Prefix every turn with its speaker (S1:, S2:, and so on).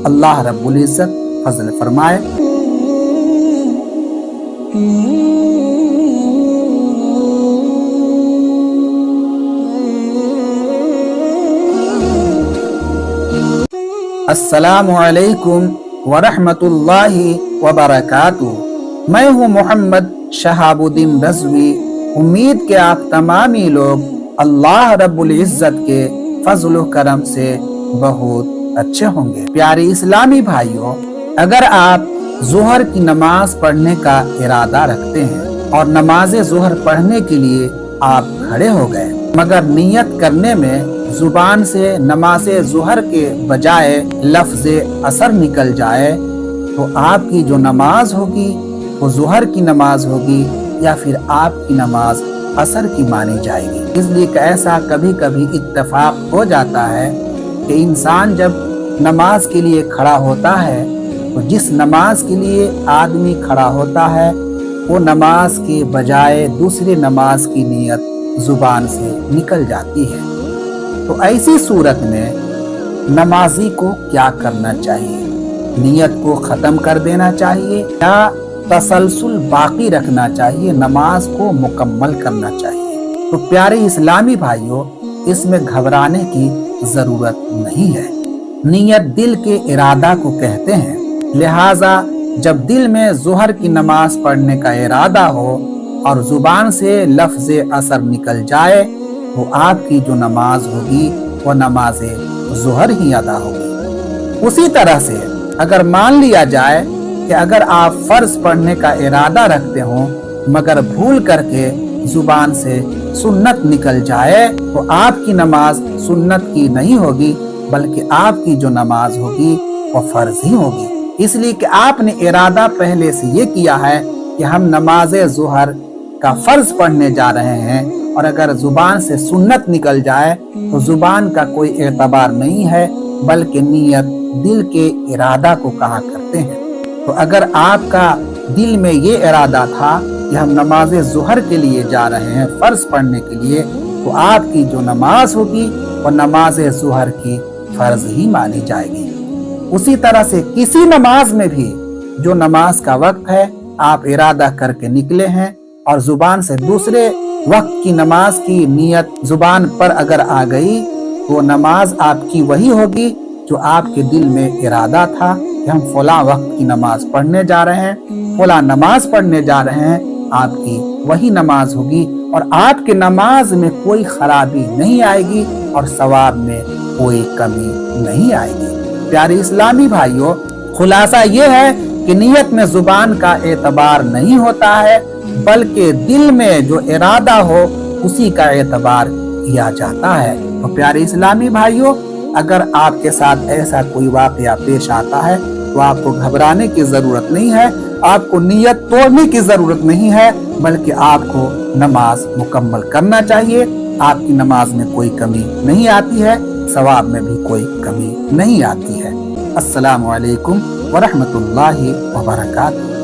S1: اللہ رب العزت فضل فرمائے۔ السلام علیکم ورحمۃ اللہ وبرکاتہ۔ میں ہوں محمد شہاب الدین رضوی۔ امید کہ آپ تمامی لوگ اللہ رب العزت کے فضل و کرم سے بہت اچھے ہوں گے۔ پیارے اسلامی بھائیوں، اگر آپ ظہر کی نماز پڑھنے کا ارادہ رکھتے ہیں اور نماز ظہر پڑھنے کے لیے آپ کھڑے ہو گئے، مگر نیت کرنے میں زبان سے نماز ظہر کے بجائے لفظ اثر نکل جائے تو آپ کی جو نماز ہوگی وہ ظہر کی نماز ہوگی یا پھر آپ کی نماز اثر کی مانی جائے گی۔ اس لیے کہ ایسا کبھی کبھی اتفاق ہو جاتا ہے کہ انسان جب نماز کے لیے کھڑا ہوتا ہے تو جس نماز کے لیے آدمی کھڑا ہوتا ہے وہ نماز کے بجائے دوسری نماز کی نیت زبان سے نکل جاتی ہے۔ تو ایسی صورت میں نمازی کو کیا کرنا چاہیے؟ نیت کو ختم کر دینا چاہیے یا تسلسل باقی رکھنا چاہیے، نماز کو مکمل کرنا چاہیے؟ تو پیارے اسلامی بھائیوں، اس میں گھبرانے کی ضرورت نہیں ہے۔ نیت دل کے ارادہ کو کہتے ہیں، لہٰذا جب دل میں ظہر کی نماز پڑھنے کا ارادہ ہو اور زبان سے لفظ اثر نکل جائے تو آپ کی جو نماز ہوگی وہ نماز ظہر ہی ادا ہوگی۔ اسی طرح سے اگر مان لیا جائے کہ اگر آپ فرض پڑھنے کا ارادہ رکھتے ہوں مگر بھول کر کے زبان سے سنت نکل جائے تو آپ کی نماز سنت کی نہیں ہوگی بلکہ آپ کی جو نماز ہوگی وہ فرض ہی ہوگی۔ اس لیے کہ آپ نے ارادہ پہلے سے یہ کیا ہے کہ ہم نماز ظہر کا فرض پڑھنے جا رہے ہیں، اور اگر زبان سے سنت نکل جائے تو زبان کا کوئی اعتبار نہیں ہے بلکہ نیت دل کے ارادہ کو کہا کرتے ہیں۔ تو اگر آپ کا دل میں یہ ارادہ تھا کہ ہم نماز ظہر کے لیے جا رہے ہیں فرض پڑھنے کے لیے، تو آپ کی جو نماز ہوگی وہ نماز ظہر کی فرض ہی مانی جائے گی۔ اسی طرح سے کسی نماز میں بھی جو نماز کا وقت ہے آپ ارادہ کر کے نکلے ہیں اور زبان سے دوسرے وقت کی نماز کی نیت زبان پر اگر آ گئی تو نماز آپ کی وہی ہوگی جو آپ کے دل میں ارادہ تھا کہ ہم فلاں وقت کی نماز پڑھنے جا رہے ہیں، فلاں نماز پڑھنے جا رہے ہیں، آپ کی وہی نماز ہوگی اور آپ کی نماز میں کوئی خرابی نہیں آئے گی اور ثواب میں کوئی کمی نہیں آئے گی۔ پیارے اسلامی بھائیوں، خلاصہ یہ ہے کہ نیت میں زبان کا اعتبار نہیں ہوتا ہے بلکہ دل میں جو ارادہ ہو اسی کا اعتبار کیا جاتا ہے۔ تو پیارے اسلامی بھائیوں، اگر آپ کے ساتھ ایسا کوئی واقعہ پیش آتا ہے تو آپ کو گھبرانے کی ضرورت نہیں ہے، آپ کو نیت توڑنے کی ضرورت نہیں ہے بلکہ آپ کو نماز مکمل کرنا چاہیے۔ آپ کی نماز میں کوئی کمی نہیں آتی ہے، ثواب میں بھی کوئی کمی نہیں آتی ہے۔ السلام علیکم ورحمۃ اللہ وبرکاتہ۔